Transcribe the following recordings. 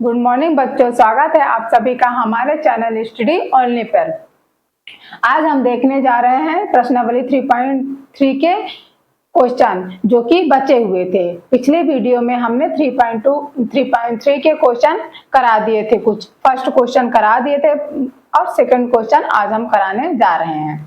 Good morning बच्चों, स्वागत है आप सभी का हमारे चैनल स्टडी ओनली पर। आज हम देखने जा रहे हैं प्रश्नावली 3.3 के क्वेश्चन जो कि बचे हुए थे। पिछले वीडियो में हमने 3.2 3.3 के क्वेश्चन करा दिए थे, कुछ फर्स्ट क्वेश्चन करा दिए थे और सेकंड क्वेश्चन आज हम कराने जा रहे हैं।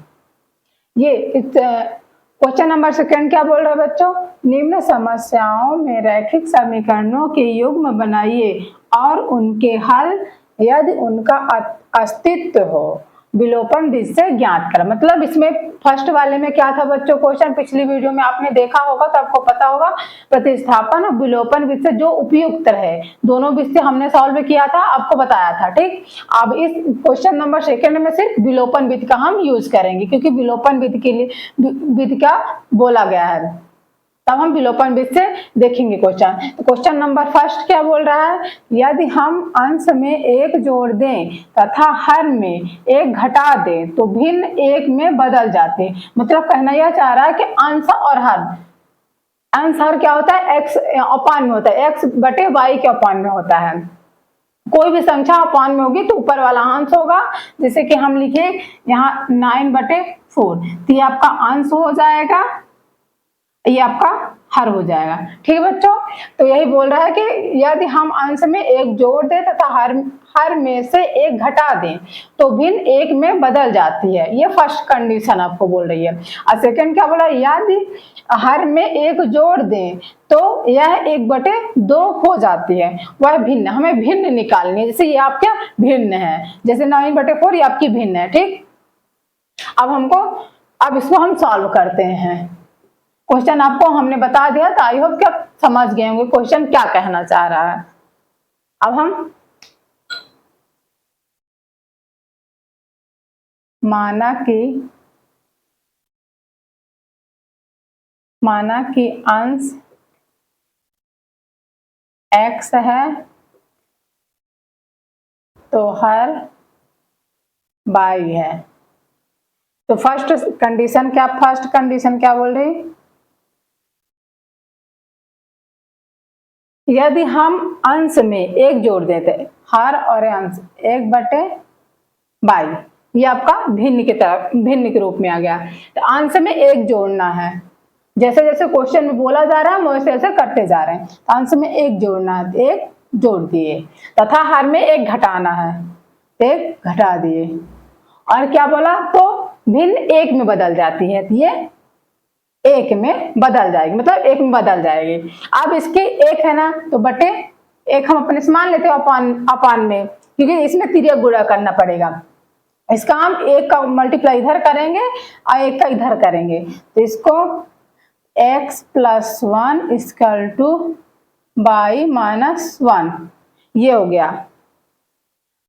ये क्वेश्चन नंबर सेकंड क्या बोल रहे हैं बच्चों? निम्न समस्याओं में रैखिक समीकरणों के युग्म बनाइए और उनके हल यदि उनका अस्तित्व हो विलोपन विधि से ज्ञात करें। मतलब इसमें फर्स्ट वाले में क्या था बच्चों क्वेश्चन, पिछली वीडियो में आपने देखा होगा तो आपको पता होगा प्रतिस्थापन और विलोपन विधि से जो उपयुक्त रहे दोनों विधि से हमने सॉल्व किया था, आपको बताया था। ठीक, अब इस क्वेश्चन नंबर सेकंड में सिर्फ विलोपन विधि का हम यूज करेंगे क्योंकि विलोपन विधि के लिए विधि का बोला गया है, तब हम विलोपन विधि से देखेंगे क्वेश्चन। तो क्वेश्चन नंबर फर्स्ट क्या बोल रहा है? यदि हम अंश में एक जोड़ दें तथा हर में एक घटा दें तो भिन्न एक में बदल जाते। मतलब कहना यह चाह रहा है कि अंश और हर, अंश हर क्या होता है? x अपान में होता है, x बटे y के अपान में होता है। कोई भी संख्या अपान में होगी तो ऊपर वाला अंश होगा, जैसे कि हम लिखे यहाँ 9/4, तो ये आपका अंश हो जाएगा, ये आपका हर हो जाएगा। ठीक है बच्चों, तो यही बोल रहा है कि यदि हम अंश में एक जोड़ दें तथा हर में से एक घटा दें तो भिन्न एक में बदल जाती है। ये फर्स्ट कंडीशन आपको बोल रही है। और सेकंड क्या बोला? यदि हर में एक जोड़ दें तो यह 1/2 हो जाती है, वह भिन्न, हमें भिन्न निकालनी है। जैसे ये आपका भिन्न है, जैसे 9/4 ये आपकी भिन्न है। ठीक, अब इसको हम सॉल्व करते हैं। क्वेश्चन आपको हमने बता दिया, तो आई होप कि आप समझ गए होंगे क्वेश्चन क्या कहना चाह रहा है। अब हम माना कि अंश x है तो हर y है। तो फर्स्ट कंडीशन क्या बोल रही? यदि हम अंश में एक जोड़ देते, हर और अंश 1/y, ये आपका भिन्न के रूप में आ गया। तो अंश में एक जोड़ना है, जैसे जैसे क्वेश्चन में बोला जा रहा है हम वैसे वैसे करते जा रहे हैं। तो अंश में एक जोड़ना है, एक जोड़ दिए, तथा हर में एक घटाना है, एक घटा दिए। और क्या बोला? तो भिन्न एक में बदल जाती है, तो ये एक में बदल जाएगी, मतलब एक में बदल जाएगी। अब इसके एक है ना, तो बटे एक हम अपने से मान लेते हैं अपान में, क्योंकि इसमें तिर्यक गुणा करना पड़ेगा। इसका हम एक का मल्टीप्लाई इधर करेंगे और एक का इधर करेंगे, तो इसको x + 1 = y - 1, ये हो गया।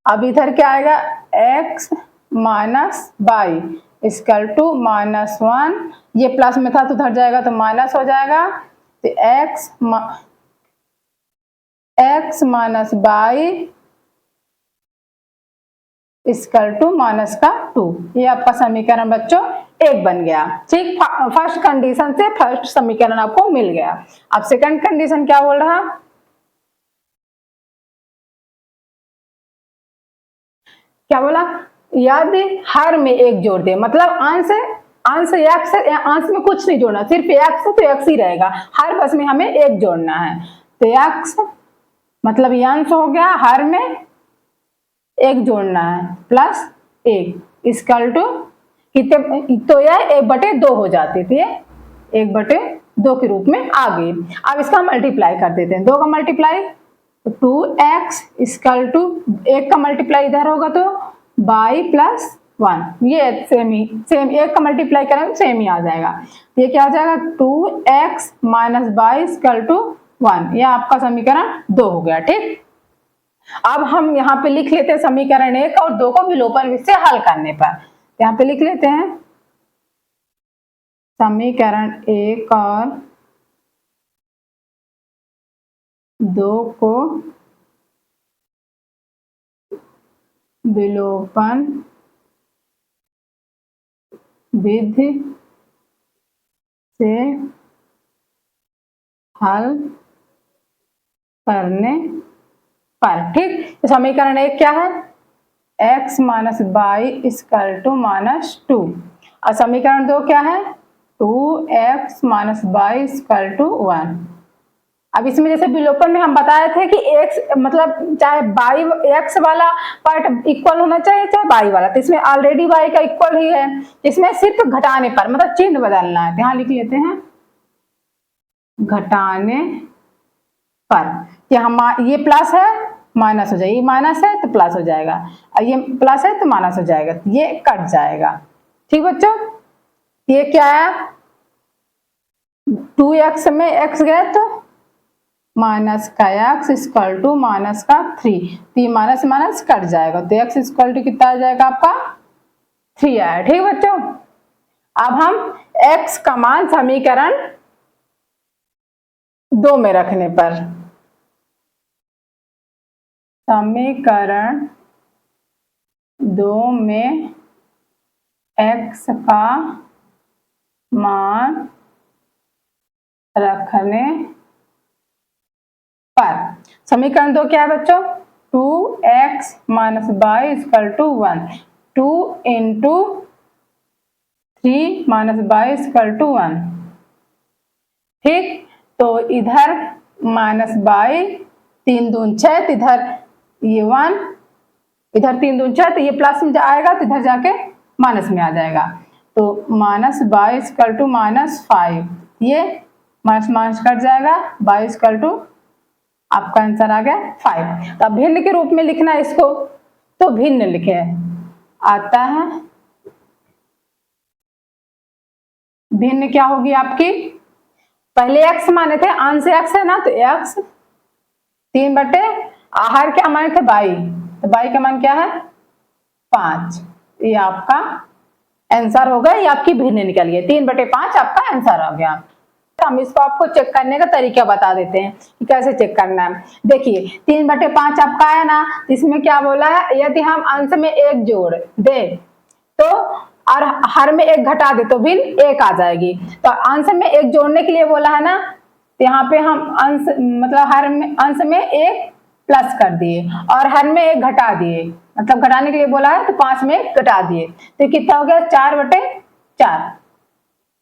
अब इधर क्या आएगा? x - y = -1, ये प्लस में था तो उधर जाएगा तो माइनस हो जाएगा। तो x - y = -2, ये आपका समीकरण बच्चों एक बन गया। ठीक, फर्स्ट कंडीशन से फर्स्ट समीकरण आपको मिल गया। अब सेकंड कंडीशन क्या बोल रहा? क्या बोला? यदि हर में एक जोड़ दे, मतलब अंश अंश में कुछ नहीं जोड़ना, सिर्फ x तो x ही रहेगा, हर बस में हमें एक जोड़ना है। तो x मतलब ये अंश हो गया, हर में एक जोड़ना है प्लस 1 = कितने? तो यह 1/2 हो जाती थी, 1/2 के रूप में आ गई। अब इसका मल्टीप्लाई कर देते हैं, 2 का मल्टीप्लाई 2x = 1 का मल्टीप्लाई इधर होगा तो y + 1, ये सेम एक का मल्टीप्लाई करेंगे सेम ही आ जाएगा। ये क्या हो जाएगा? 2x - y = 1, यह आपका समीकरण 2 हो गया। ठीक, अब हम यहाँ पे लिख लेते हैं समीकरण 1 और 2 को विलोपन विधि से हल करने पर। यहाँ पे लिख लेते हैं समीकरण 1 और 2 को विलोपन विधि से हल करने पर। ठीक, तो समीकरण 1 क्या है, x minus y equal to minus 2, और समीकरण 2 क्या है, 2x minus y equal to 1। अब इसमें जैसे विलोपन में हम बताए थे कि x मतलब चाहे बाई x वाला पार्ट इक्वल होना चाहिए चाहे बाई वाला, तो इसमें ऑलरेडी y का इक्वल ही है, इसमें सिर्फ घटाने पर मतलब चिन्ह बदलना है, यहाँ लिख लेते हैं घटाने पर, कि हम ये प्लस है माइनस हो जाएगा, ये माइनस है तो प्लस हो जाएगा, और ये प्लस है तो माइनस हो जाएगा, ये कट जाएगा। ठीक बच्चों, ये क्या है, 2x में x गया तो माइनस का x इक्वल टू माइनस का 3, तो ये माइनस माइनस कट जाएगा, तो x इक्वल टू कितना आ जाएगा आपका 3 आया। ठीक बच्चों, अब हम x का मान समीकरण 2 में रखने पर, समीकरण 2 में x का मान रखने पर, समीकरण 2 क्या है बच्चों, 2x minus y equal to 1, 2 into 3 minus y equal to 1। ठीक, तो इधर माइनस बाई 3 दून 6, इधर ये 1, इधर 3 दून 6, तो ये प्लस में आएगा तो इधर जाके माइनस में आ जाएगा, तो minus y equal to minus 5, ये माइनस माइनस कट जाएगा, बाई इक्वल टू आपका आंसर आ गया 5। तो भिन्न के रूप में लिखना है इसको, तो भिन्न लिखे आता है, भिन्न क्या होगी आपकी, पहले x माने थे, अंश x है ना, तो x 3 बटे आहार क्या माने थे बाई, तो बाई का मान क्या है 5, ये आपका आंसर हो गया, ये आपकी भिन्न निकल गई, 3 बटे 5 आपका आंसर हो गया। हम इसको आपको चेक करने का तरीका बता देते हैं कि कैसे चेक करना है। देखिए 3 बटे 5 आपका है ना, इसमें क्या बोला है, यदि हम अंश में 1 जोड़ दे तो और हर में 1 घटा दे तो भिन्न 1 आ जाएगी, तो अंश में 1 जोड़ने के लिए बोला है ना, तो यहाँ पे हम अंश मतलब हर में अंश में 1 प्लस कर दिए और हर में 1 घटा दिए, मतलब घटाने के लिए बोला है तो 5 में 1 घटा दिए, तो कितना हो गया 4 बटे 4,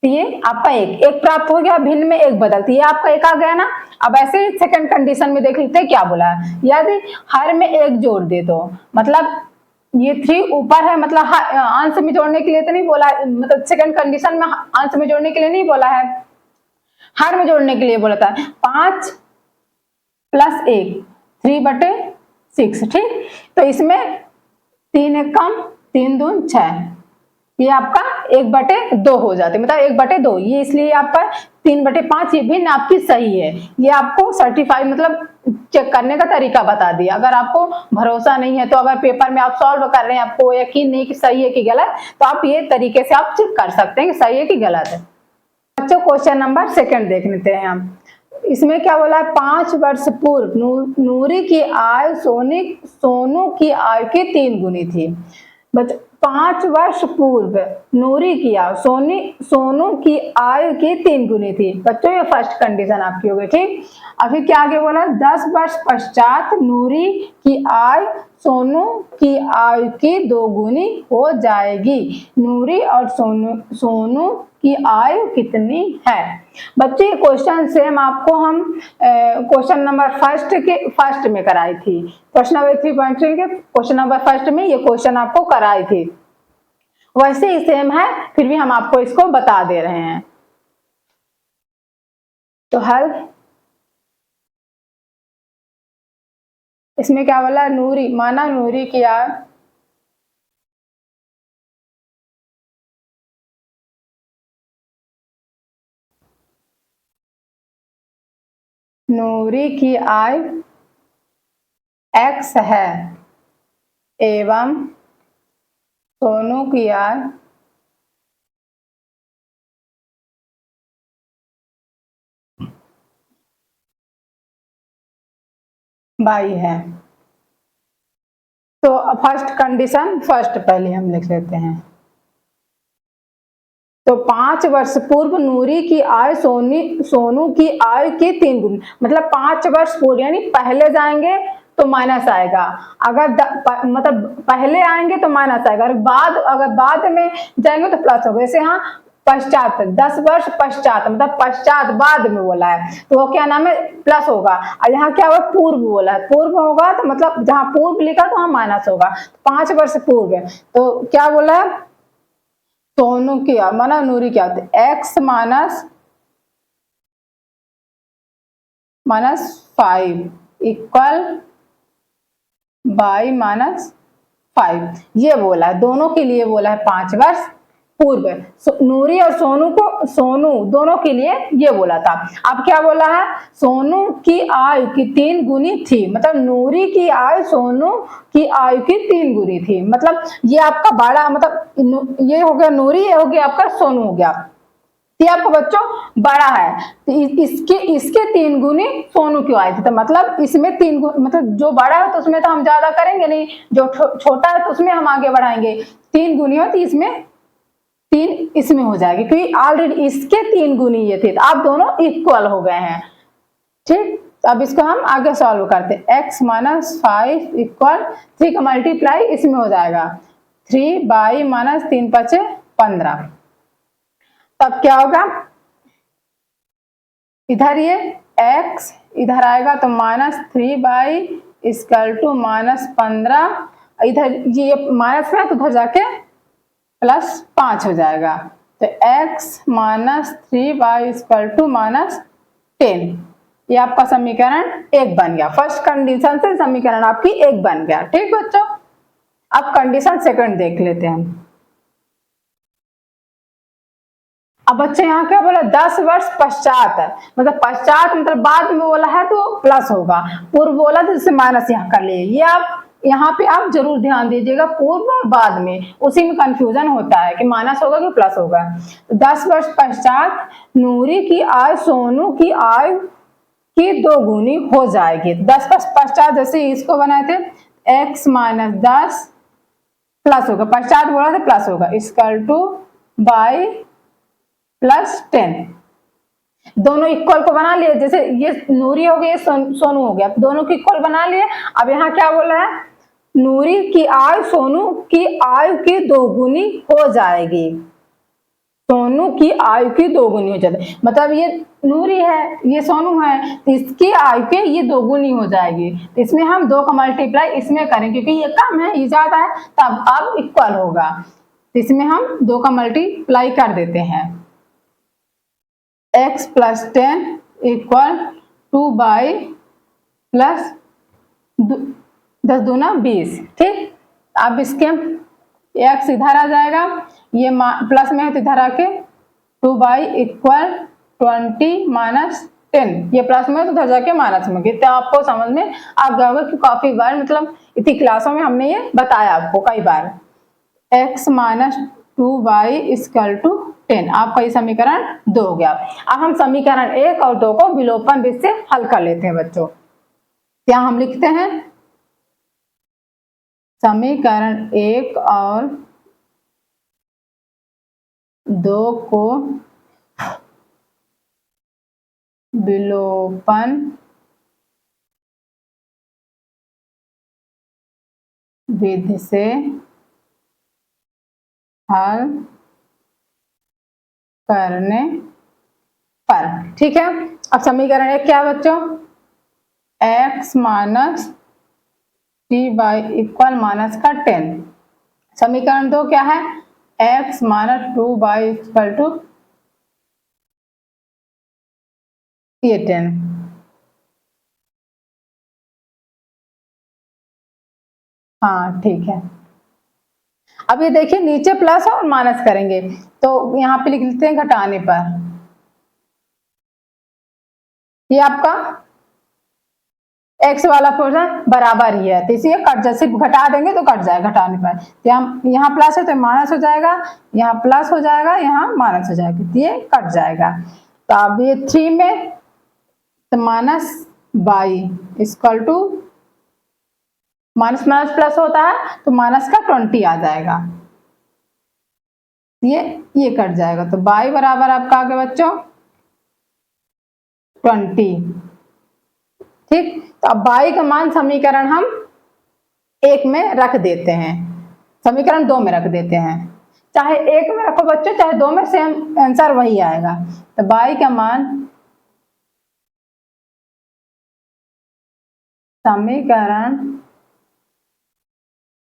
ये आपका एक प्राप्त हो गया, भिन्न में 1 बदलती है, आपका 1 आ गया ना। अब ऐसे सेकंड कंडीशन में देख लेते हैं क्या बोला है, यदि हर में 1 जोड़ दे तो मतलब ये 3 ऊपर है, मतलब अंश में जोड़ने के लिए तो नहीं बोला, मतलब सेकंड कंडीशन में अंश में जोड़ने के लिए नहीं बोला है, हर में जोड़ने के लिए बोला था, 5 प्लस 1 3 बटे 6। ठीक, तो इसमें 3 एक कम 3 दून 6, ये आपका 1 बटे 2 हो जाते, मतलब 1 बटे 2, ये इसलिए आपका 3 बटे 5 ये भी आपकी सही है। ये आपको सर्टिफाइड मतलब चेक करने का तरीका बता दिया। अगर आपको भरोसा नहीं है तो अगर पेपर में आप सॉल्व कर रहे हैं, आपको यकीन नहीं कि सही है कि गलत, तो आप ये तरीके से आप चेक कर सकते हैं कि सही है कि गलत है। बच्चों क्वेश्चन नंबर 2 देख लेते हैं हम। इसमें क्या बोला है, 5 वर्ष पूर्व नूरी की आयु सोनू की आयु की 3 गुनी थी। 5 वर्ष पूर्व नूरी की आयु सोनू की आयु की 3 गुनी थी। बच्चों ये फर्स्ट कंडीशन आपकी हो गई। ठीक, अभी क्या आगे बोला, 10 वर्ष पश्चात नूरी की आयु सोनू की आयु की 2 गुनी हो जाएगी। नूरी और सोनू की आयु कितनी है। बच्चे ये क्वेश्चन सेम आपको हम क्वेश्चन नंबर फर्स्ट में कराई थी, क्वेश्चन नंबर 3.3 के क्वेश्चन नंबर फर्स्ट में ये क्वेश्चन आपको कराई थी, वैसे ही सेम है, फिर भी हम आपको इसको बता दे रहे हैं। तो हल इसमें क्या बोला, नूरी माना नूरी की आयु x है एवं सोनू की आयु y है। तो फर्स्ट कंडीशन फर्स्ट पहले हम लिख लेते हैं। तो 5 वर्ष पूर्व नूरी की आयु सोनू की आयु की 3 गुनी, मतलब 5 वर्ष पूर्व यानी पहले जाएंगे तो माइनस आएगा, अगर मतलब पहले आएंगे तो माइनस आएगा, अगर बाद में जाएंगे तो प्लस होगा। जैसे यहाँ पश्चात, 10 वर्ष पश्चात, मतलब पश्चात बाद में बोला है तो वो क्या नाम है, प्लस होगा। और यहाँ क्या हुआ, पूर्व बोला है, पूर्व होगा तो मतलब जहाँ पूर्व लिखा तो वहां माइनस होगा। 5 वर्ष पूर्व तो क्या बोला है, सोनू की माना नूरी क्या होती है, x -5 इक्वल बाई -5, ये बोला है, दोनों के लिए बोला है 5 वर्ष पूर्व। नूरी और सोनू दोनों के लिए ये बोला था। अब क्या बोला है, सोनू की आयु की 3 गुनी थी, मतलब नूरी की आयु सोनू की आयु की 3 गुनी थी। मतलब ये आपका बड़ा, मतलब ये हो गया नूरी, ये हो गया आपका सोनू हो गया, ये आपका बच्चों बड़ा है तो इसके 3 गुनी सोनू क्यों आए थे, तो मतलब इसमें 3 गुनी, मतलब जो बड़ा है तो उसमें तो हम ज्यादा करेंगे नहीं, जो छोटा है तो उसमें हम आगे बढ़ाएंगे। 3 गुनी हो तो इसमें 3 इसमें हो जाएगी, क्योंकि ऑलरेडी इसके 3 गुनी ये थे, तो आप दोनों इक्वल हो गए हैं। ठीक, तो अब इसको हम आगे सॉल्व करते हैं। x -5 इक्वल 3 का मल्टीप्लाई इसमें हो जाएगा 3 बाई -3 × 5 = 15। तब क्या होगा, इधर ये x इधर आएगा तो -3 बाई =15, इधर ये माइनस में तो उधर जाके +5 हो जाएगा, तो x -3 बाई =10, ये आपका समीकरण 1 बन गया। फर्स्ट कंडीशन से समीकरण आपकी 1 बन गया। ठीक बच्चों, अब कंडीशन सेकंड देख लेते हैं। अब बच्चे यहाँ क्या बोला, 10 वर्ष पश्चात, मतलब पश्चात मतलब बाद में बोला है तो प्लस होगा, पूर्व बोला तो इससे माइनस यहाँ कर लिए। ये आप यहाँ पे आप जरूर ध्यान दीजिएगा, पूर्व और बाद में उसी में कंफ्यूजन होता है कि माइनस होगा कि प्लस होगा। 10 वर्ष पश्चात नूरी की आयु सोनू की आयु की 2 गुनी हो जाएगी। 10 वर्ष पश्चात जैसे इसको बनाए थे, x -10 प्लस होगा, पश्चात बोला था प्लस होगा, बाई +10, दोनों इक्वल को बना लिए। जैसे ये नूरी हो गई, सोनू हो गया, दोनों को इक्वल बना लिए। अब यहाँ क्या बोला है, नूरी की आयु सोनू की आयु की 2 गुनी हो जाएगी, सोनू की आयु की 2 गुनी हो जाएगी, मतलब ये नूरी है ये सोनू है तो इसकी आयु के ये 2 गुनी हो जाएगी। तो इसमें हम 2 का मल्टीप्लाई इसमें करें, क्योंकि ये कम है ये ज्यादा है, तब अब इक्वल होगा, तो इसमें हम 2 का मल्टीप्लाई कर देते हैं। x + 10 इक्वल 2 बाई +10 दूना 20। ठीक, अब इसके x इधर आ जाएगा, ये प्लस में है तो इधर आके 2 बाई = 20 - 10, ये प्लस में है तो उधर जाके माइनस में, तो आपको समझ में आ गया होगा कि काफी बार, मतलब इतनी क्लासों में हमने ये बताया आपको कई बार। x - 2 बाई = 10, आपका ये समीकरण 2 हो गया। अब हम समीकरण 1 और 2 को विलोपन विधि से हल कर लेते हैं बच्चों। यहाँ हम लिखते हैं समीकरण 1 और 2 को विलोपन विधि से हल करने पर। ठीक है, अब समीकरण 1 क्या है बच्चों, x -3 बाई इक्वल -10। समीकरण 2 क्या है, x -2 बाई = ये 10। हाँ ठीक है, अब ये देखिए नीचे प्लस और माइनस करेंगे तो यहाँ पे लिख लेते हैं घटाने पर। ये आपका x वाला पोर्शन बराबर ही है तो इसे कट जाए, सिर्फ घटा देंगे तो कट जाएगा घटाने पर। तो यहाँ प्लस है तो माइनस हो जाएगा, यहाँ प्लस हो जाएगा, यहाँ माइनस हो जाएगा, तो ये कट जाएगा। तो अब ये 3 में तो -22 माइनस माइनस प्लस होता है तो माइनस का 20 आ जाएगा, ये कट जाएगा, तो y बराबर आपका आ गया बच्चों 20। ठीक, तो अब y का मान समीकरण हम 1 में रख देते हैं, समीकरण 2 में रख देते हैं। चाहे 1 में रखो बच्चों, चाहे 2 में, सेम आंसर वही आएगा। तो y का मान समीकरण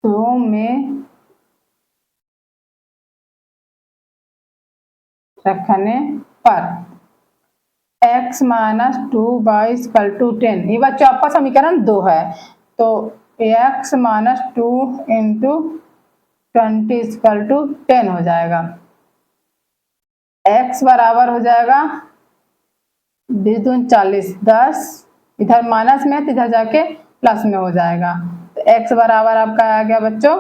2 में रखने पर x minus 2y equal to 10, ये बच्चों आपका समीकरण 2 है। तो x minus 2 into 20 equal to 10 हो जाएगा। x बराबर हो जाएगा 20 दूनी 40, 10 इधर माइनस में, तो इधर जाके प्लस में हो जाएगा। तो x बराबर आपका आ गया बच्चों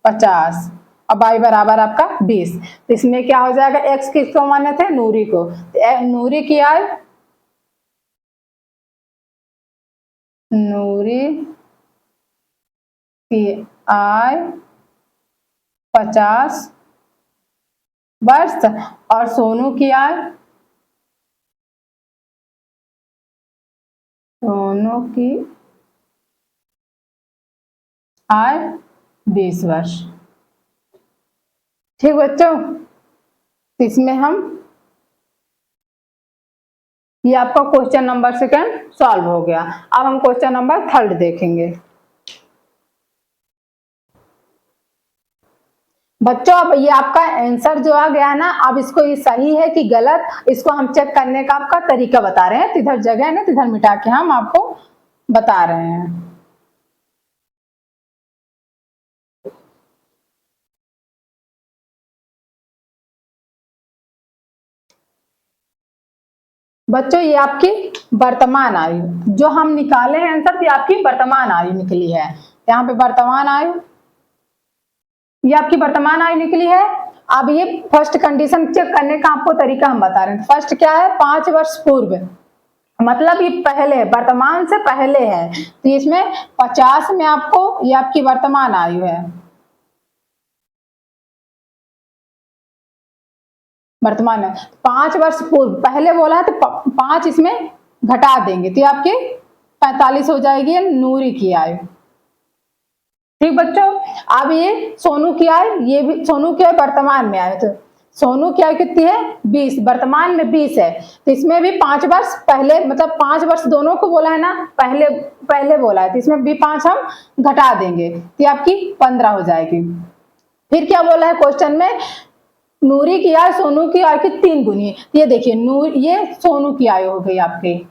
50 और y बराबर आपका 20। तो इसमें क्या हो जाएगा, x किसको माने थे, नूरी को, तो नूरी की आय, नूरी की आय 50 वर्ष और सोनू की आय, सोनू की आय 20 वर्ष। ठीक बच्चों, इसमें हम, ये आपका क्वेश्चन नंबर 2 सॉल्व हो गया। अब हम क्वेश्चन नंबर 3 देखेंगे। बच्चों अब ये आपका आंसर जो आ गया है ना, अब इसको ये सही है कि गलत, इसको हम चेक करने का आपका तरीका बता रहे हैं। इधर जगह है ना, इधर मिटा के हम आपको बता रहे हैं। बच्चों ये आपकी वर्तमान आयु जो हम निकाले हैं आंसर, ये आपकी वर्तमान आयु निकली है। यहाँ पे वर्तमान आयु, ये आपकी वर्तमान आयु निकली है। अब ये फर्स्ट कंडीशन चेक करने का आपको तरीका हम बता रहे हैं। फर्स्ट क्या है, 5 वर्ष पूर्व, मतलब ये पहले है, वर्तमान से पहले है। तो इसमें 50 में आपको, ये आपकी वर्तमान आयु है, वर्तमान है। 5 वर्ष पूर्व पहले बोला है, तो 5 इसमें घटा देंगे, तो ये आपके 45 हो जाएगी नूरी की आयु। ठीक बच्चों, अब ये सोनू की आयु, ये भी सोनू की आयु वर्तमान में आए, तो सोनू की आयु कितनी है 20, वर्तमान में 20 है। तो इसमें भी 5 वर्ष पहले, मतलब 5 वर्ष दोनों को बोला है ना, पहले बोला है, तो इसमें भी 5 हम घटा देंगे, तो आपकी 15 हो जाएगी। फिर क्या बोला है क्वेश्चन में, नूरी की आयु सोनू की आयु की 3 गुनी। ये देखिए ये सोनू की आयु हो गई आपकी,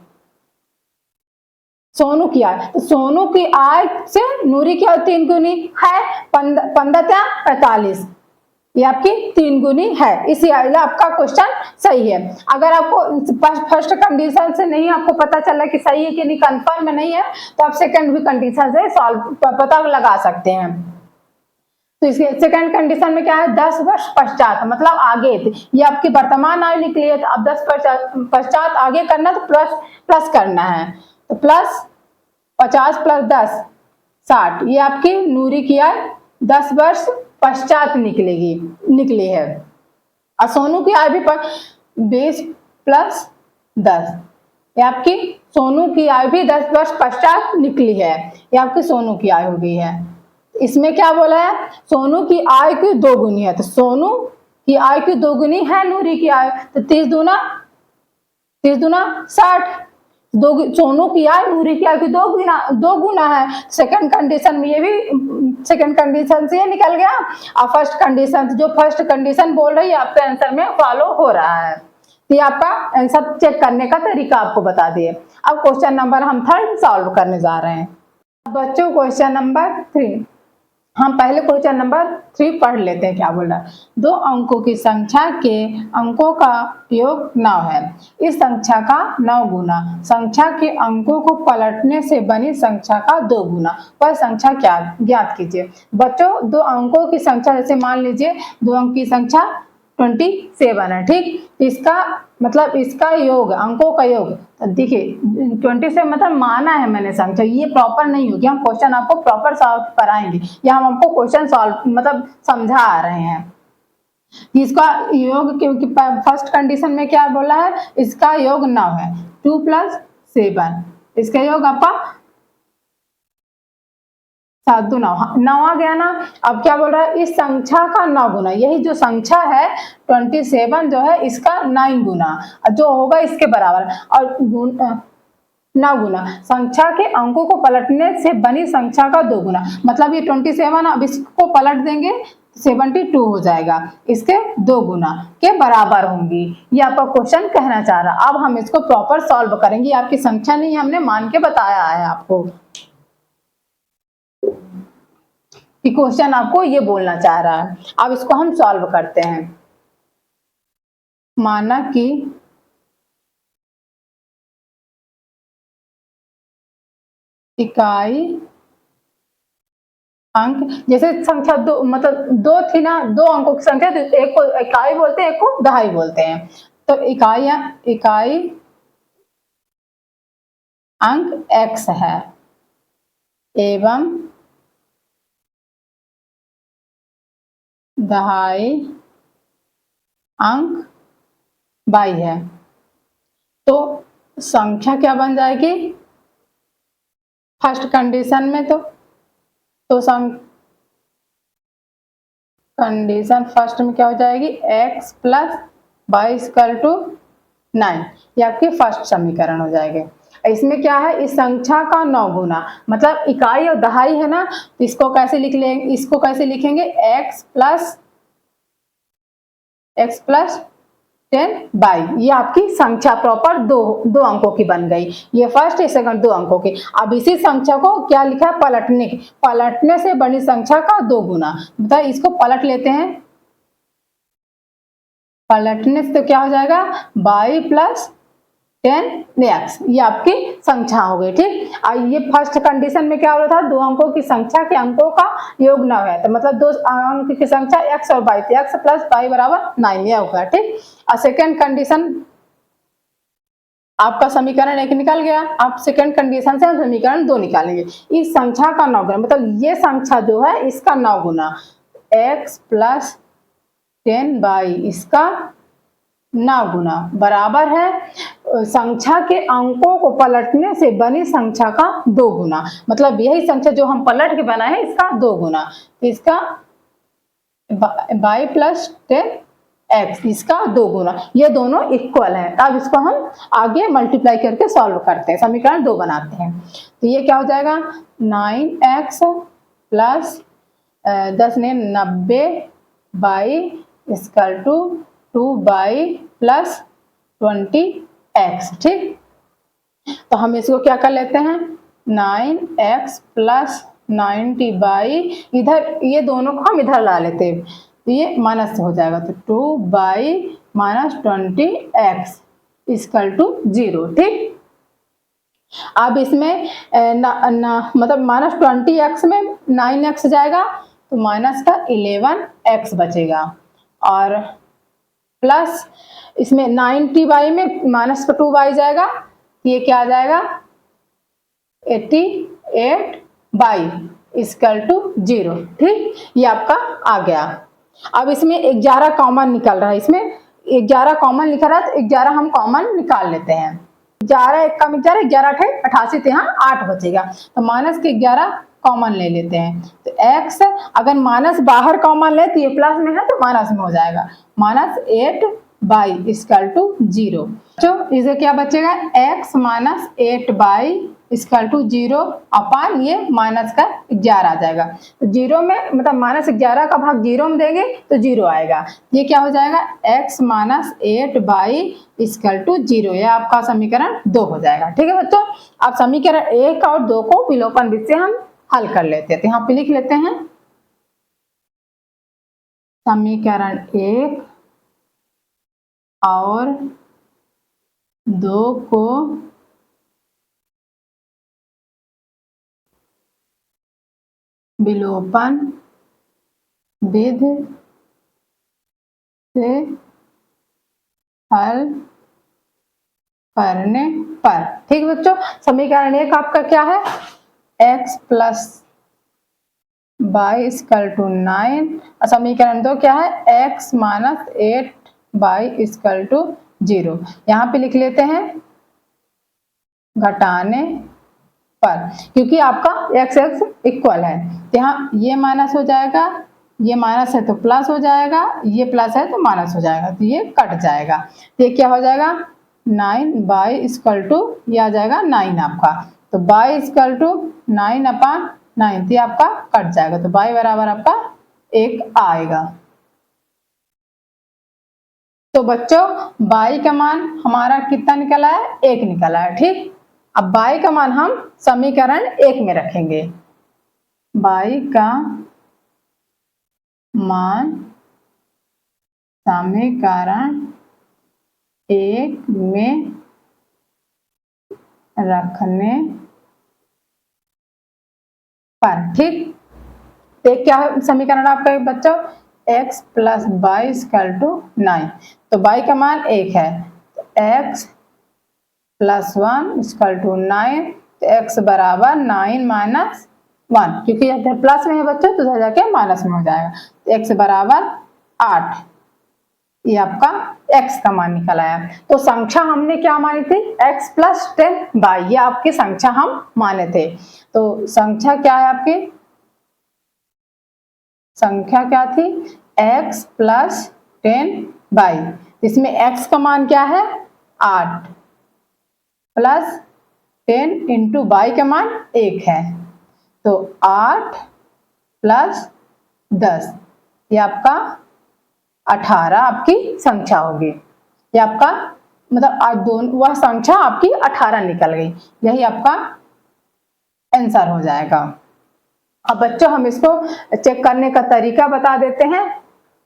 सोनू की आय, तो सोनू की आय से नूरी की आय 3 गुनी है, 45, ये आपकी 3 गुनी है। इसी आपका क्वेश्चन सही है। अगर आपको फर्स्ट कंडीशन से नहीं आपको पता चला कि सही है कि नहीं, कंफर्म में नहीं है, तो आप सेकंड भी कंडीशन से सॉल्व पता लगा सकते हैं। तो इसके सेकंड कंडीशन में क्या है, 10 वर्ष पश्चात, मतलब आगे थे, ये आपकी वर्तमान आयु निकली है। तो अब 10 पश्चात आगे करना, तो प्लस करना है, तो प्लस 50 प्लस 10 60, ये आपकी नूरी की आय 10 वर्ष पश्चात निकली है। और सोनू की आय भी 20 प्लस 10, ये आपकी सोनू की आय भी 10 वर्ष पश्चात निकली है, ये आपकी सोनू की आय हो गई है। इसमें क्या बोला है, सोनू की आय की 2 गुनी है, तो सोनू की आय की 2 गुनी है नूरी की आय, तो 30 दूना 60, सोनू की आय नूरी की आय की 2 गुना है। सेकंड कंडीशन में, ये भी सेकंड कंडीशन से ये निकल गया। और फर्स्ट कंडीशन, जो फर्स्ट कंडीशन बोल रही है आपके आंसर में फॉलो हो रहा है। ये आपका आंसर चेक करने का तरीका आपको बता दिए। अब क्वेश्चन नंबर हम 3 सॉल्व करने जा रहे हैं। बच्चों क्वेश्चन नंबर 3, हम पहले क्वेश्चन नंबर 3 पढ़ लेते हैं क्या बोल रहा है। 2 अंकों की संख्या के अंकों का योग 9 है। इस संख्या का 9 गुना संख्या के अंकों को पलटने से बनी संख्या का 2 गुना, वह संख्या क्या ज्ञात कीजिए। बच्चों 2 अंकों की संख्या, जैसे मान लीजिए 2 अंक की संख्या 27 है, ठीक, इसका मतलब इसका योग, अंकों का योग, तो देखिए 27 मतलब माना है मैंने संख्या, ये प्रॉपर नहीं होगी, हम क्वेश्चन आपको प्रॉपर सॉल्व कराएंगे, या हम आपको क्वेश्चन सॉल्व मतलब समझा रहे हैं। इसका योग, क्योंकि फर्स्ट कंडीशन में क्या बोला है, इसका योग 9 है, 2 + 7, इसका योग आपका 7 दो 9, 9 आ गया ना। अब क्या बोल रहा है, इस संख्या का 9 गुना, यही जो संख्या है 27 जो है इसका 9 गुना जो होगा इसके बराबर, और 9 गुना संख्या के अंकों को पलटने से बनी संख्या का 2 गुना, मतलब ये 27, अब इसको पलट देंगे 72 हो जाएगा, इसके 2 गुना के बराबर होंगी। ये आपका क्वेश्चन कहना चाह रहा। अब हम इसको प्रॉपर सॉल्व करेंगे, आपकी संख्या नहीं हमने मान के बताया है आपको कि क्वेश्चन आपको ये बोलना चाह रहा है। अब इसको हम सॉल्व करते हैं। माना कि इकाई अंक, जैसे संख्या दो, मतलब 2 थी ना, 2 अंकों की संख्या, तो एक को इकाई बोलते हैं, एक को दहाई बोलते हैं। तो इकाई अंक x है एवं दहाई अंक y है, तो संख्या क्या बन जाएगी फर्स्ट कंडीशन में, तो कंडीशन फर्स्ट में क्या हो जाएगी, x plus y equal to 9, ये आपकी फर्स्ट समीकरण हो जाएगी। इसमें क्या है, इस संख्या का 9 गुना, मतलब इकाई और दहाई है ना, तो इसको कैसे लिखेंगे x प्लस 10 बाई, ये आपकी संख्या प्रॉपर दो अंकों की बन गई, ये फर्स्ट ये सेकंड 2 अंकों की। अब इसी संख्या को क्या लिखा है, पलटने से बनी संख्या का 2 गुना, मतलब इसको पलट लेते हैं, पलटने से तो क्या हो जाएगा y प्लस 10x, ये आपकी संख्या हो गई। ठीक, ये फर्स्ट कंडीशन में क्या हो रहा था, 2 अंकों की संख्या के अंकों का योग 9 है, तो मतलब 2 अंक की संख्या x और y, तो x प्लस y बराबर 9, ये होगा। ठीक, और सेकेंड कंडीशन आपका समीकरण 1 निकल गया। अब सेकेंड कंडीशन से हम समीकरण 2 निकालेंगे। इस संख्या का 9 गुना, मतलब ये संख्या जो है इसका 9 गुना, x प्लस 10y इसका 9 गुना बराबर है संख्या के अंकों को पलटने से बनी संख्या का 2 गुना, मतलब यही संख्या जो हम पलट के बनाए हैं इसका 2 गुना, तो इसका y प्लस 10x इसका 2 गुना, ये दोनों इक्वल है। अब इसको हम आगे मल्टीप्लाई करके सॉल्व करते हैं, समीकरण 2 बनाते हैं। तो ये क्या हो जाएगा, 9x प्लस 10 ने 90 by equal to 2y plus 20x। ठीक, तो हम इसको क्या कर लेते हैं, 9x प्लस 90 बाई, इधर ये दोनों को हम इधर ला लेते हैं, तो ये माइनस हो जाएगा, तो 2y minus 20x equal to 0। ठीक, अब इसमें मतलब माइनस 20x में 9x जाएगा, तो माइनस का 11x बचेगा, और प्लस इसमें 90y में माइनस का 2y जाएगा, ये क्या आ जाएगा 88y इक्वल टू 0। ठीक, ये आपका आ गया। अब इसमें 11 कॉमन निकल रहा है, इसमें 11 कॉमन लिखा रहा है, तो 11 हम कॉमन निकाल लेते हैं। 11 एक कम 11, 11 88, तो यहाँ 8 बचेगा, तो माइनस के 11 कॉमन ले लेते हैं, तो x अगर माइनस बाहर कॉमन ले तो ये प्लस में है तो माइनस में हो जाएगा, माइनस 8y इक्वल टू 0। तो इसे क्या बचेगा, x minus 8y equal to 0 upon ये माइनस का 11 आ जाएगा, तो 0 में मतलब माइनस 11 का भाग 0 में देंगे तो 0 आएगा, ये क्या हो जाएगा x minus 8y equal to 0, ये आपका समीकरण 2 हो जाएगा। ठीक है बच्चों, अब समीकरण 1 और 2 को विलोपन विधि से हम हल कर लेते हैं, तो यहाँ पे लिख लेते हैं समीकरण 1 और 2 को विलोपन विधि से हल करने पर। ठीक बच्चों, समीकरण 1 आपका क्या है, x plus y equal to 9, और समीकरण 2 क्या है, x minus 8y equal to 0। यहाँ पे लिख लेते हैं घटाने पर, क्योंकि आपका x x इक्वल है, यहाँ ये माइनस हो जाएगा, ये माइनस है तो प्लस हो जाएगा, ये प्लस है तो माइनस हो जाएगा, तो ये कट जाएगा। तो ये क्या हो जाएगा 9 इक्वल टू, ये आ जाएगा 9 आपका, तो बाई इक्वल टू 9/9, ये आपका कट जाएगा, तो बाई बराबर आपका 1 आएगा। तो बच्चों बाई का मान हमारा कितना निकला है, 1 निकला है। ठीक, अब बाई का मान हम समीकरण 1 में रखेंगे। बाई का मान समीकरण 1 में रखने पर, ठीक, तो क्या समीकरण आपका बच्चों, x plus y equal to 9, तो बाई का मान 1 है, तो x प्लस 1 इक्वल टू 9, तो x बराबर 9 माइनस 1, क्योंकि इधर प्लस में है बच्चों तो इधर जाके माइनस में हो जाएगा, तो x बराबर 8, ये आपका x का मान निकल आया। तो संख्या हमने क्या मानी थी, x प्लस 10 ये आपकी संख्या हम माने थे। तो संख्या क्या है आपकी, संख्या क्या थी, x प्लस 10 इसमें x का मान क्या है 8 प्लस 10 इंटू बाई का मान 1 है, तो 8 प्लस 10, ये आपका 18 आपकी संख्या होगी। ये आपका मतलब आज दोनों वह संख्या आपकी 18 निकल गई, यही आपका आंसर हो जाएगा। अब बच्चों हम इसको चेक करने का तरीका बता देते हैं,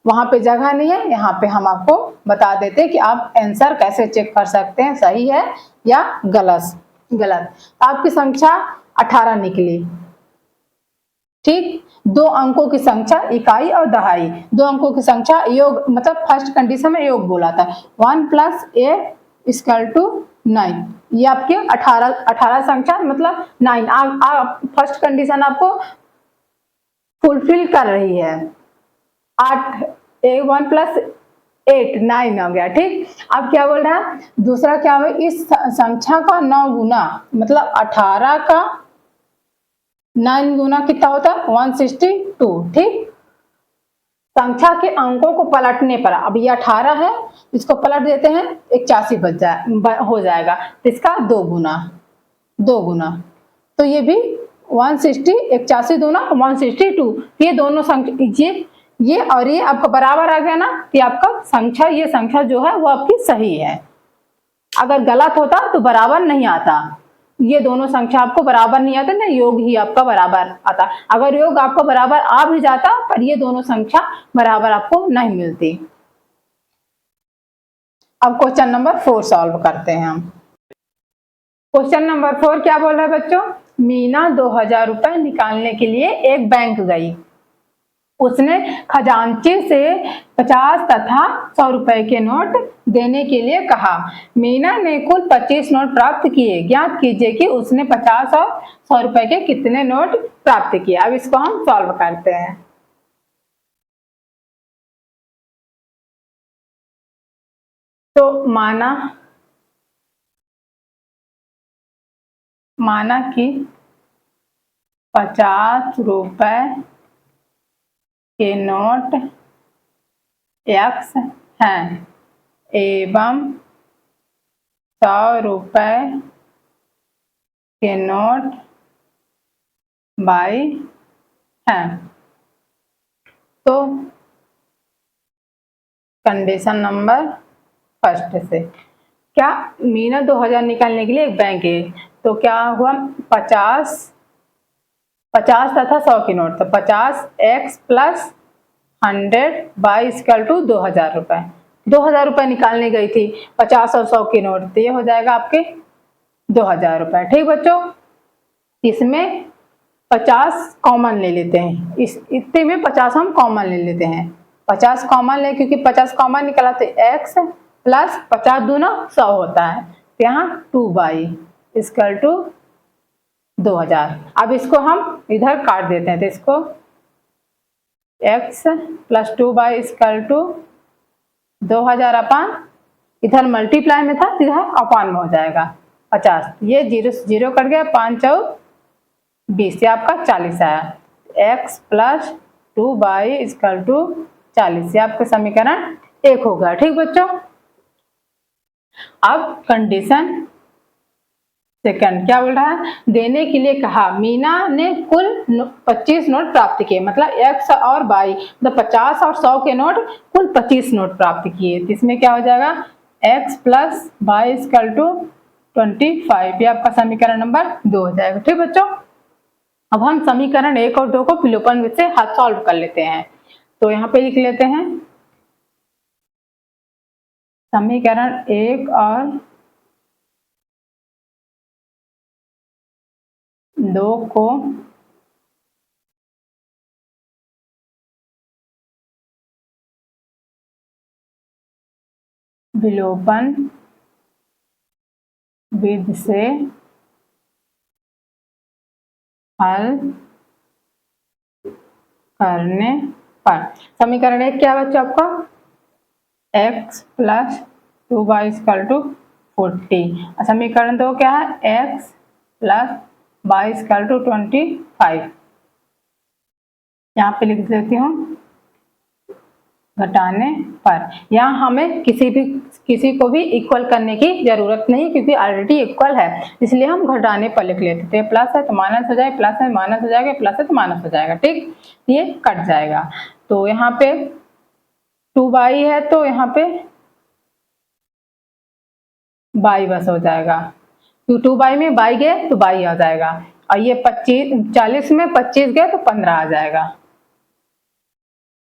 वहां पे जगह नहीं है, यहाँ पे हम आपको बता देते हैं कि आप आंसर कैसे चेक कर सकते हैं, सही है या गलत। आपकी संख्या 18 निकली, ठीक, 2 अंकों की संख्या इकाई और दहाई, 2 अंकों की संख्या योग, मतलब फर्स्ट कंडीशन में योग बोला था, 1 प्लस 8 इक्वल टू 9, ये आपके 18 संख्या मतलब 9, आप फर्स्ट कंडीशन आपको फुलफिल कर रही है। 1 प्लस 8 9 हो गया, ठीक। अब क्या बोल रहा है, दूसरा क्या है, इस संख्या का 9 गुना, मतलब 18 का 9 गुना कितना होता है 162, ठीक। संख्या के अंकों को पलटने पर, अब ये 18 है, इसको पलट देते हैं 81 हो जाएगा, तो इसका 2 गुना, तो ये भी 160, 81 दूना 162, ये दोनों संख्या ये और ये आपका बराबर आ गया ना, कि आपका संख्या, ये संख्या जो है वो आपकी सही है। अगर गलत होता तो बराबर नहीं आता, ये दोनों संख्या आपको बराबर नहीं आता ना, योग ही आपका बराबर आता। अगर योग आपका बराबर आ भी जाता पर ये दोनों संख्या बराबर आपको नहीं मिलती। अब क्वेश्चन नंबर 4 सॉल्व करते हैं हम। क्वेश्चन नंबर 4 क्या बोल रहा है बच्चों, मीना 2000 रुपए निकालने के लिए एक बैंक गई, उसने खजांची से 50 तथा 100 रुपए के नोट देने के लिए कहा। मीना ने कुल 25 नोट प्राप्त किए, ज्ञात कीजिए कि उसने 50 और 100 रुपए के कितने नोट प्राप्त किए। अब इसको हम सॉल्व करते हैं। तो माना कि 50 रुपए के नोट x हैं एवं 100 रुपए के नोट y हैं, तो कंडीशन नंबर फर्स्ट से क्या, मीना 2000 निकालने के लिए एक बैंक है, तो क्या हुआ 50 तथा 100 की नोट, तो 50x plus 100 by equal to 2000 रुपए, 2000 रुपए निकालने गई थी, 50 और 100 की नोट, तो ये हो जाएगा आपके 2000 रुपए, ठीक बच्चों। इसमें 50 कॉमन ले लेते हैं, इस इतने में 50 हम कॉमन ले लेते हैं, 50 कॉमन ले, क्योंकि 50 कॉमन निकला तो x प्लस 50 दूना 100 होता है, तो यहाँ 2 बाई इक्वल टू 2000। अब इसको हम इधर काट देते हैं, तो इसको x plus 2 y equal to 2000 upon, इधर मल्टीप्लाई में था, इधर अपान में हो जाएगा, 50, ये 0 से 0 कट गया, 5 चौक 20, ये आपका 40 आया। x plus 2y equal to 40, ये आपका समीकरण 1 होगा। ठीक बच्चों, अब कंडीशन सेकंड क्या बोल रहा है, देने के लिए कहा। मीना ने कुल 25 नोट प्राप्त किए, मतलब x और y मतलब 50 और 100 के नोट, कुल 25 नोट प्राप्त किए। इसमें क्या हो जाएगा, x plus y equal to 25, ये आपका समीकरण नंबर 2 हो जाएगा। ठीक बच्चों, अब हम समीकरण 1 और 2 को विलोपन विधि से हाथ सॉल्व कर लेते हैं। तो यहाँ पे लिख लेते हैं समीकरण 1 और 2 को विलोपन विधि से हल करने पर समीकरण 1 क्या बच्चा आपका, x plus 2y equal to 40। समीकरण 2 क्या है, x plus y equal to 25। यहाँ पे लिख देती हूँ घटाने पर। यहाँ हमें किसी को भी इक्वल करने की जरूरत नहीं, क्योंकि ऑलरेडी इक्वल है, इसलिए हम घटाने पर लिख लेते थे। प्लस है तो माइनस हो जाएगा, प्लस है माइनस हो जाएगा, प्लस है तो माइनस हो जाएगा। ठीक, ये कट जाएगा। तो यहाँ पे 2y है तो यहाँ पे y बस हो जाएगा, 2y में y गए तो y आ जाएगा, और ये 40 में 25 गए तो 15 आ जाएगा।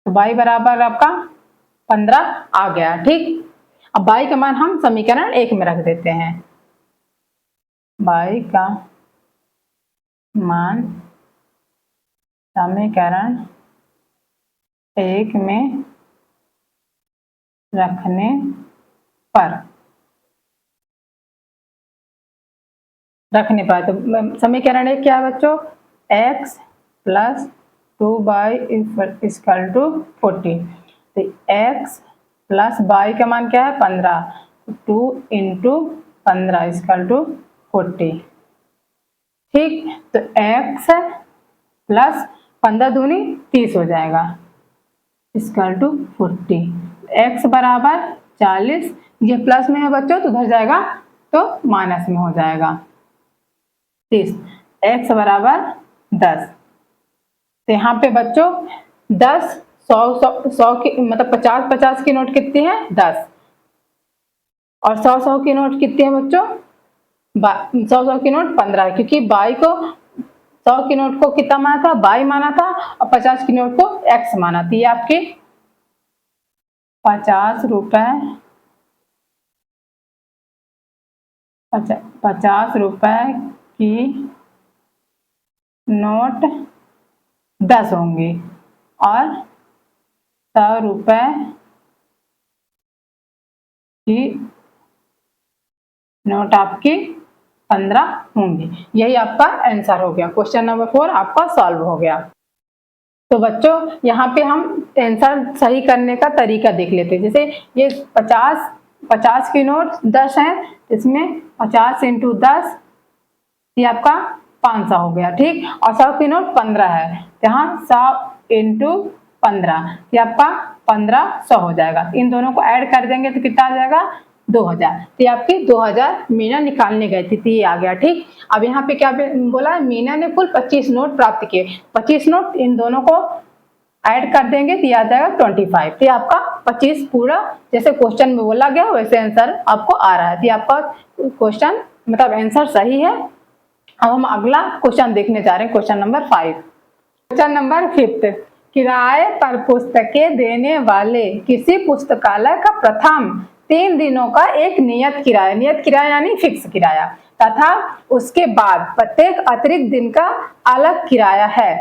तो y बराबर आपका 15 आ गया। ठीक, अब y का मान हम समीकरण 1 में रख देते हैं। y का मान समीकरण 1 में रखने पर तो समीकरण 1 क्या है बच्चों, x plus 2y equal to 40। तो x प्लस y का मान क्या है, 15, 2 इंटू 15 इक्वल टू 40। ठीक, तो x प्लस 15 दूनी 30 हो जाएगा इक्वल टू 40। x बराबर 40, ये प्लस में है बच्चों तो उधर जाएगा तो माइनस में हो जाएगा 30। x बराबर 10। तो यहाँ पे बच्चों 10 100 की मतलब 50 की नोट कितनी है, 10, और 100 की नोट कितनी है बच्चों, 100 की नोट 15, क्योंकि बाई को 100 की नोट को कितना माना था, बाई माना था, और 50 की नोट को x माना था। ये आपकी 50 रुपए 50 रुपए की नोट 10 होंगी, और 100 रुपए की नोट आपकी 15 होंगी। यही आपका आंसर हो गया। क्वेश्चन नंबर 4 आपका सॉल्व हो गया। तो बच्चों यहाँ पे हम आंसर सही करने का तरीका देख लेते हैं। जैसे ये 50 की नोट 10 है, इसमें 50 इंटू 10 ये आपका 500 हो गया। ठीक, और 100 की नोट 15 है, यहाँ 100 इंटू 15 ये आपका 1500 हो जाएगा। इन दोनों को ऐड कर देंगे तो कितना आ जाएगा, 2000। तो ये आपकी 2000 मीना निकालने गई थी, तो ये आ गया। ठीक, अब यहाँ पे क्या बोला है, मीना ने कुल 25 नोट प्राप्त किए। 25 नोट इन दोनों को ऐड कर देंगे तो ये आ जाएगा 25। तो आपका 25 पूरा जैसे क्वेश्चन में बोला गया वैसे आंसर आपको आ रहा है। तो आपका क्वेश्चन मतलब आंसर सही है। अब हम अगला क्वेश्चन देखने जा रहे हैं, क्वेश्चन नंबर 5। क्वेश्चन नंबर 5, किराए पर पुस्तकें देने वाले किसी पुस्तकालय का प्रथम 3 दिनों का एक नियत किराया यानी फिक्स किराया, तथा उसके बाद प्रत्येक अतिरिक्त दिन का अलग किराया है।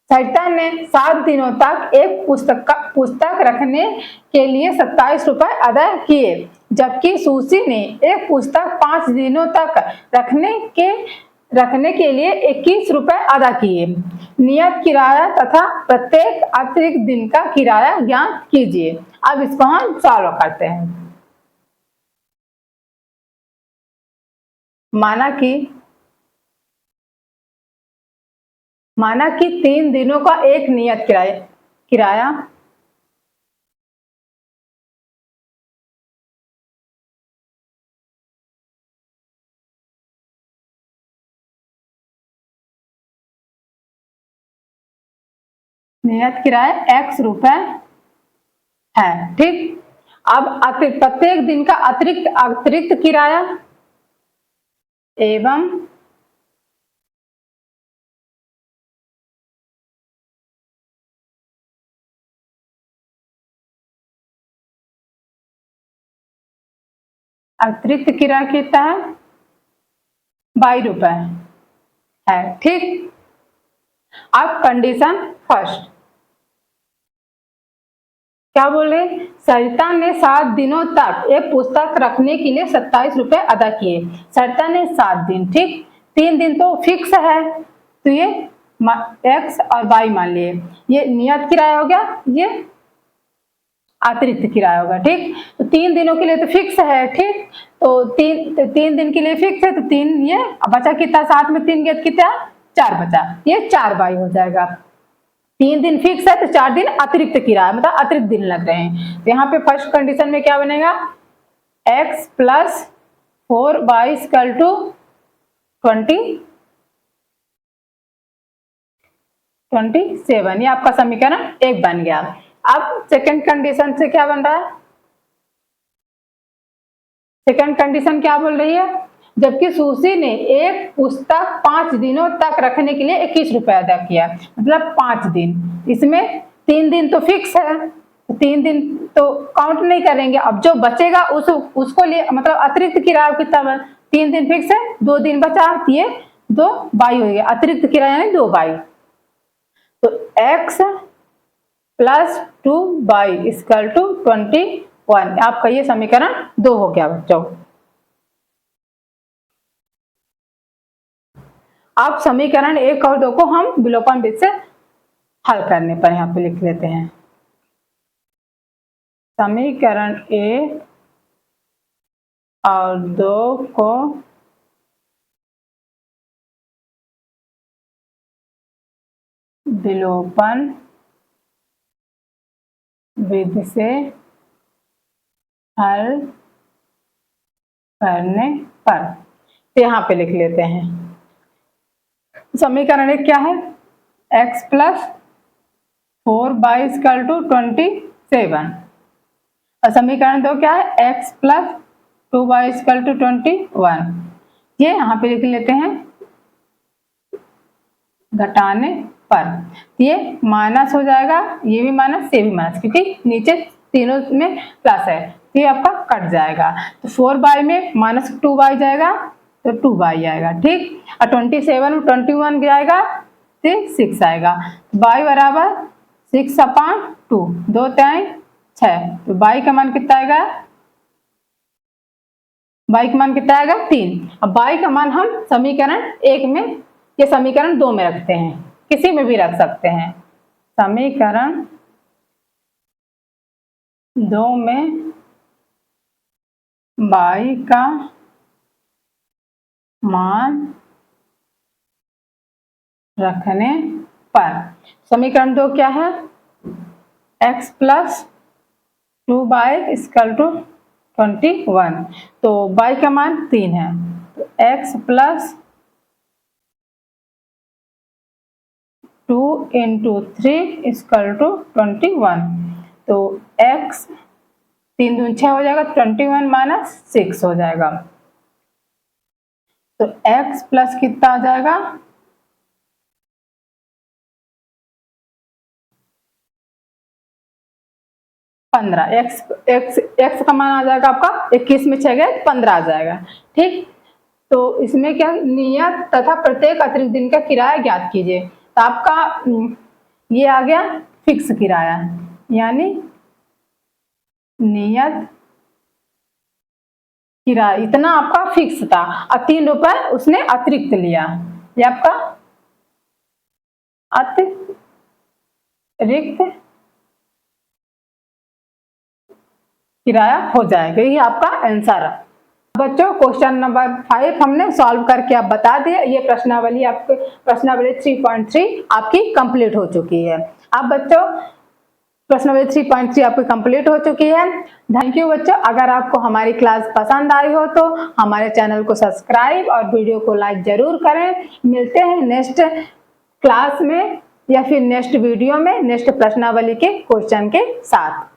सरिता ने 7 दिनों तक एक पुस्तक रखने के लिए 27 रुपए अदा किए, जबकि सुशी ने एक पुस्तक 5 दिनों तक रखने के लिए 21 रुपए अदा किए। नियत किराया तथा प्रत्येक अतिरिक्त दिन का किराया ज्ञात कीजिए। अब इसको हम सॉल्व करते हैं। माना कि 3 दिनों का एक नियत किराया X रुपए है, ठीक। अब प्रत्येक दिन का अतिरिक्त किराया एवं अतिरिक्त किराया कितना है, 22 रुपए है, ठीक। अब कंडीशन फर्स्ट क्या बोल रहे, सरिता ने 7 दिनों तक एक पुस्तक रखने के लिए 27 रुपए अदा किए। सरिता ने 7 दिन, ठीक। 3 दिन तो फिक्स है, तो ये X और Y मान लिए। ये नियत किराया हो गया, ये अतिरिक्त किराया होगा, ठीक। तो 3 दिनों के लिए तो फिक्स है, ठीक। तो 3 दिन के लिए फिक्स है, तो 3 ये बचा कितना, 7 में 3 गया कितना, 4 बचा, ये 4 Y हो जाएगा। 3 दिन फिक्स है तो 4 दिन अतिरिक्त किराया, मतलब अतिरिक्त दिन लग रहे हैं। तो यहाँ पे फर्स्ट कंडीशन में क्या बनेगा, X plus 4Y equal to 27, ये आपका समीकरण 1 बन गया। अब सेकंड कंडीशन से क्या बन रहा है, सेकंड कंडीशन क्या बोल रही है, जबकि सुशी ने एक पुस्तक 5 दिनों तक रखने के लिए 21 रुपए अदा किया, मतलब 5 दिन। इसमें 3 दिन तो फिक्स है, 3 दिन तो काउंट नहीं करेंगे। अब जो बचेगा उसको लिए, मतलब अतिरिक्त किराया कितना, 3 दिन फिक्स है, 2 दिन बचा, ये 2 बाई हो गया, अतिरिक्त किराया यानी 2 बाई। तो X plus 2 y equal to 21, आपका ये समीकरण 2 हो गया बच्चों। अब समीकरण 1 और 2 को हम विलोपन विधि से हल करने पर यहाँ पे लिख लेते हैं। समीकरण 1 और 2 को विलोपन विधि से हल करने पर, तो यहाँ पे लिख लेते हैं। समीकरण 1 क्या है, X plus 4y equal to 27, और समीकरण 2 क्या है, X plus 2y equal to 21, ये यहाँ पे लिख लेते हैं घटाने पर। ये माइनस हो जाएगा, ये भी माइनस, ये भी माइनस, क्योंकि नीचे तीनों में प्लस है, तो ये आपका कट जाएगा। तो 4y में माइनस 2y जाएगा, तो 2y आएगा, ठीक। और 27 में 21 भी आएगा, तो 6 आएगा। y बराबर 6/2, 2 3 6, तो y का मान कितना आएगा, y का मान कितना आएगा 3। अब y का मान हम समीकरण 1 में, ये समीकरण 2 में रखते हैं, किसी में भी रख सकते हैं। समीकरण 2 में y का मान रखने पर, समीकरण 2 क्या है, x plus 2y equal to 21, तो y का मान 3 है, तो x plus 2 into 3 equal to 21, तो x 3 दूनी 6 हो जाएगा, 21 माइनस 6 हो जाएगा, तो x प्लस कितना आ जाएगा, 15। x का मान आ जाएगा आपका 21 में 6 गए 15 आ जाएगा, ठीक। तो इसमें क्या, नियत तथा प्रत्येक अतिरिक्त दिन का किराया ज्ञात कीजिए। तो आपका ये आ गया फिक्स किराया, यानी नियत किराया इतना आपका फिक्स था, और 3 रुपए उसने अतिरिक्त लिया, ये आपका अतिरिक्त किराया हो जाएगा, ये आपका आंसर है। बच्चों क्वेश्चन नंबर 5 हमने सॉल्व करके आप बता दिए। ये प्रश्नावली आपके प्रश्नावली 3.3 आपकी कंप्लीट हो चुकी है। अब बच्चों प्रश्नावली 3.3 आपकी कंप्लीट हो चुकी है। थैंक यू बच्चों। अगर आपको हमारी क्लास पसंद आई हो तो हमारे चैनल को सब्सक्राइब और वीडियो को लाइक जरूर करें। मिलते हैं नेक्स्ट क्लास में या फिर नेक्स्ट वीडियो में नेक्स्ट प्रश्नावली के क्वेश्चन के साथ।